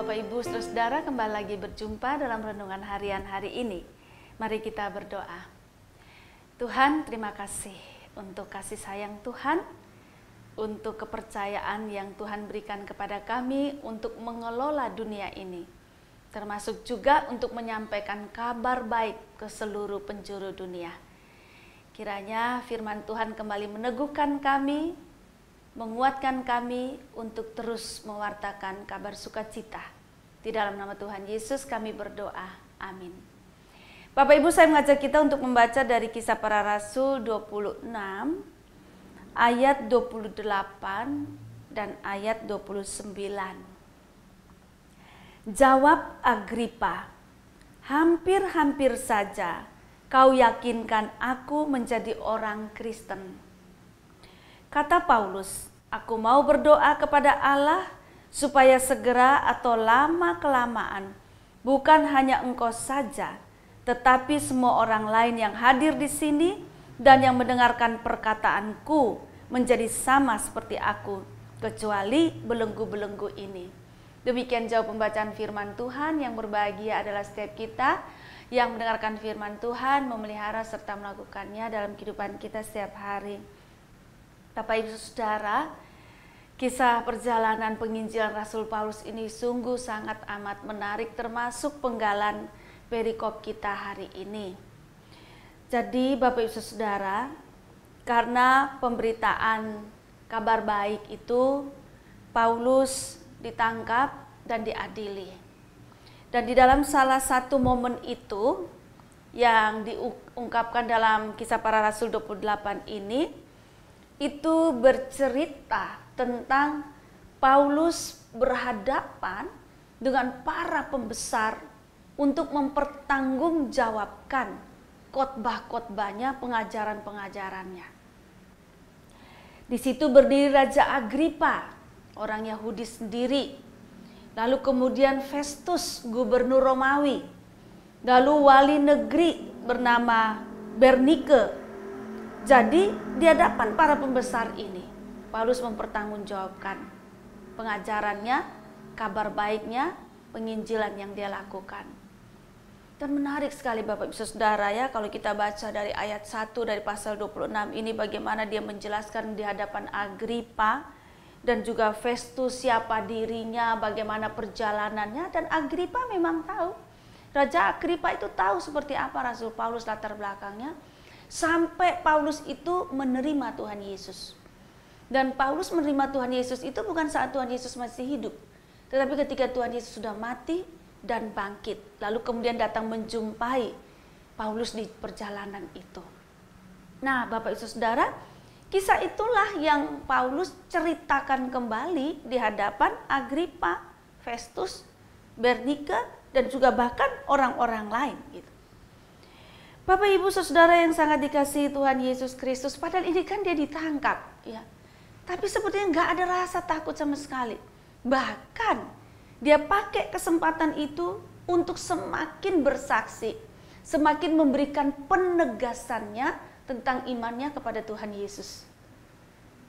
Bapak Ibu Saudara, kembali lagi berjumpa dalam renungan harian hari ini. Mari kita berdoa. Tuhan, terima kasih untuk kasih sayang Tuhan, untuk kepercayaan yang Tuhan berikan kepada kami untuk mengelola dunia ini, termasuk juga untuk menyampaikan kabar baik ke seluruh penjuru dunia. Kiranya firman Tuhan kembali meneguhkan kami, menguatkan kami untuk terus mewartakan kabar sukacita. Di dalam nama Tuhan Yesus kami berdoa. Amin. Bapak Ibu, saya mengajak kita untuk membaca dari Kisah Para Rasul 26 ayat 28 dan ayat 29. Jawab Agripa, hampir-hampir saja kau yakinkan aku menjadi orang Kristen. Kata Paulus, aku mau berdoa kepada Allah supaya segera atau lama-kelamaan bukan hanya engkau saja, tetapi semua orang lain yang hadir di sini dan yang mendengarkan perkataanku menjadi sama seperti aku, kecuali belenggu-belenggu ini. Demikian jauh pembacaan firman Tuhan. Yang berbahagia adalah setiap kita yang mendengarkan firman Tuhan, memelihara serta melakukannya dalam kehidupan kita setiap hari. Bapak Ibu Saudara, kisah perjalanan penginjilan Rasul Paulus ini sungguh sangat amat menarik, termasuk penggalan perikop kita hari ini. Jadi Bapak Ibu Saudara, karena pemberitaan kabar baik itu, Paulus ditangkap dan diadili. Dan di dalam salah satu momen itu yang diungkapkan dalam Kisah Para Rasul 28 ini, itu bercerita tentang Paulus berhadapan dengan para pembesar untuk mempertanggungjawabkan khotbah-khotbahnya, pengajaran-pengajarannya. Di situ berdiri Raja Agripa, orang Yahudi sendiri. Lalu kemudian Festus, gubernur Romawi. Lalu wali negeri bernama Bernike. Jadi di hadapan para pembesar ini, Paulus mempertanggungjawabkan pengajarannya, kabar baiknya, penginjilan yang dia lakukan. Dan menarik sekali Bapak Ibu Saudara ya, kalau kita baca dari ayat 1 dari pasal 26 ini, bagaimana dia menjelaskan di hadapan Agripa dan juga Festus siapa dirinya, bagaimana perjalanannya. Dan Agripa memang tahu, Raja Agripa itu tahu seperti apa Rasul Paulus, latar belakangnya, sampai Paulus itu menerima Tuhan Yesus. Dan Paulus menerima Tuhan Yesus itu bukan saat Tuhan Yesus masih hidup, tetapi ketika Tuhan Yesus sudah mati dan bangkit. Lalu kemudian datang menjumpai Paulus di perjalanan itu. Nah Bapak Ibu Saudara, kisah itulah yang Paulus ceritakan kembali di hadapan Agripa, Festus, Bernike, dan juga bahkan orang-orang lain gitu. Bapak Ibu Saudara yang sangat dikasihi Tuhan Yesus Kristus, padahal ini kan dia ditangkap ya. Tapi sepertinya nggak ada rasa takut sama sekali. Bahkan dia pakai kesempatan itu untuk semakin bersaksi, semakin memberikan penegasannya tentang imannya kepada Tuhan Yesus.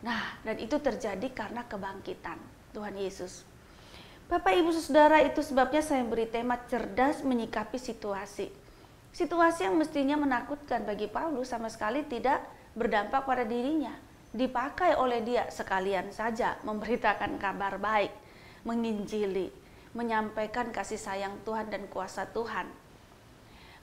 Nah, dan itu terjadi karena kebangkitan Tuhan Yesus. Bapak Ibu Saudara, itu sebabnya saya beri tema cerdas menyikapi situasi. Situasi yang mestinya menakutkan bagi Paulus sama sekali tidak berdampak pada dirinya. Dipakai oleh dia sekalian saja memberitakan kabar baik, menginjili, menyampaikan kasih sayang Tuhan dan kuasa Tuhan.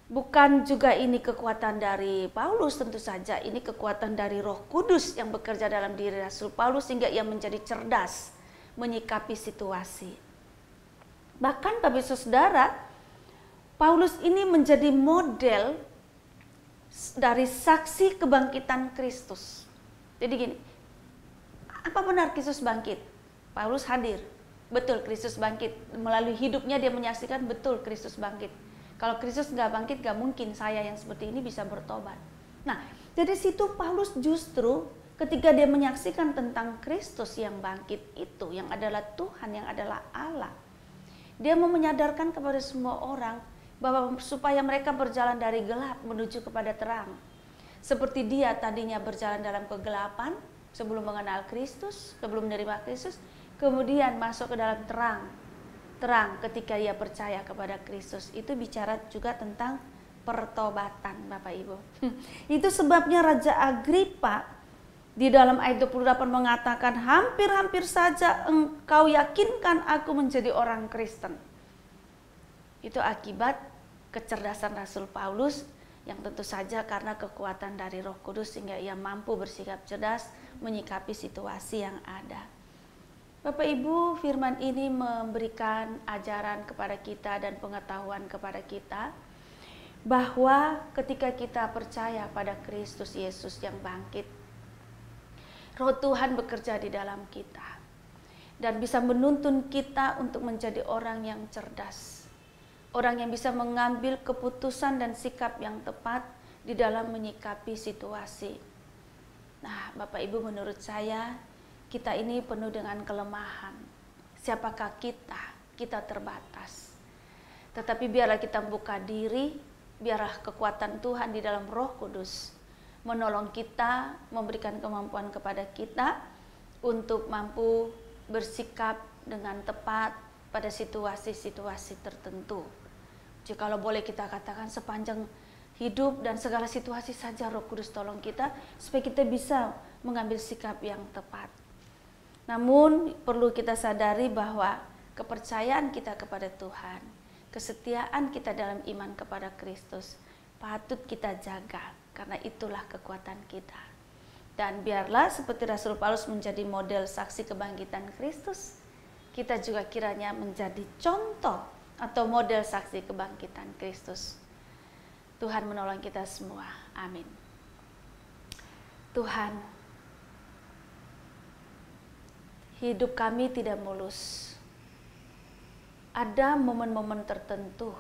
Bukan juga ini kekuatan dari Paulus, tentu saja ini kekuatan dari Roh Kudus yang bekerja dalam diri Rasul Paulus sehingga ia menjadi cerdas menyikapi situasi. Bahkan Bapak Saudara, Paulus ini menjadi model dari saksi kebangkitan Kristus. Jadi gini, apa benar Kristus bangkit? Paulus hadir, betul Kristus bangkit. Melalui hidupnya dia menyaksikan betul Kristus bangkit. Kalau Kristus nggak bangkit, nggak mungkin saya yang seperti ini bisa bertobat. Nah, dari situ Paulus justru ketika dia menyaksikan tentang Kristus yang bangkit itu, yang adalah Tuhan, yang adalah Allah, dia mau menyadarkan kepada semua orang bahwa supaya mereka berjalan dari gelap menuju kepada terang. Seperti dia tadinya berjalan dalam kegelapan sebelum mengenal Kristus, sebelum menerima Kristus, kemudian masuk ke dalam terang. terang ketika ia percaya kepada Kristus. Itu bicara juga tentang pertobatan, Bapak Ibu. Itu sebabnya Raja Agripa di dalam ayat 28 mengatakan, hampir-hampir saja engkau yakinkan aku menjadi orang Kristen. Itu akibat kecerdasan Rasul Paulus, yang tentu saja karena kekuatan dari Roh Kudus sehingga ia mampu bersikap cerdas menyikapi situasi yang ada. Bapak Ibu, firman ini memberikan ajaran kepada kita dan pengetahuan kepada kita bahwa ketika kita percaya pada Kristus Yesus yang bangkit, Roh Tuhan bekerja di dalam kita dan bisa menuntun kita untuk menjadi orang yang cerdas, orang yang bisa mengambil keputusan dan sikap yang tepat di dalam menyikapi situasi. Nah, Bapak Ibu, menurut saya kita ini penuh dengan kelemahan. Siapakah kita? Kita terbatas. Tetapi biarlah kita buka diri, biarlah kekuatan Tuhan di dalam Roh Kudus menolong kita, memberikan kemampuan kepada kita untuk mampu bersikap dengan tepat pada situasi-situasi tertentu. Jikalau boleh kita katakan sepanjang hidup dan segala situasi saja Roh Kudus tolong kita supaya kita bisa mengambil sikap yang tepat. Namun perlu kita sadari bahwa kepercayaan kita kepada Tuhan, kesetiaan kita dalam iman kepada Kristus patut kita jaga, karena itulah kekuatan kita. Dan biarlah seperti Rasul Paulus menjadi model saksi kebangkitan Kristus, kita juga kiranya menjadi contoh atau model saksi kebangkitan Kristus. Tuhan menolong kita semua. Amin. Tuhan, hidup kami tidak mulus. Ada momen-momen tertentu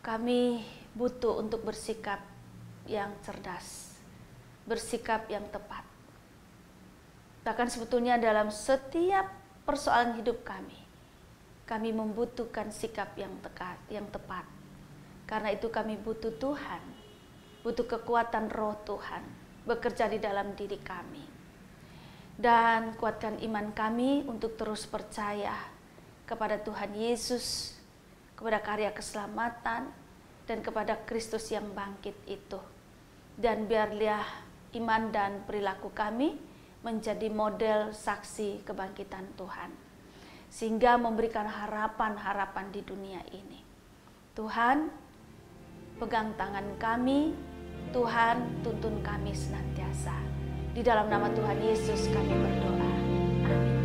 kami butuh untuk bersikap yang cerdas, bersikap yang tepat. Bahkan sebetulnya dalam setiap persoalan hidup kami membutuhkan sikap yang tepat. Karena itu kami butuh Tuhan, butuh kekuatan Roh Tuhan bekerja di dalam diri kami. Dan kuatkan iman kami untuk terus percaya kepada Tuhan Yesus, kepada karya keselamatan, dan kepada Kristus yang bangkit itu. Dan biarlah iman dan perilaku kami menjadi model saksi kebangkitan Tuhan, sehingga memberikan harapan-harapan di dunia ini. Tuhan, pegang tangan kami, Tuhan tuntun kami senantiasa. Di dalam nama Tuhan Yesus kami berdoa. Amin.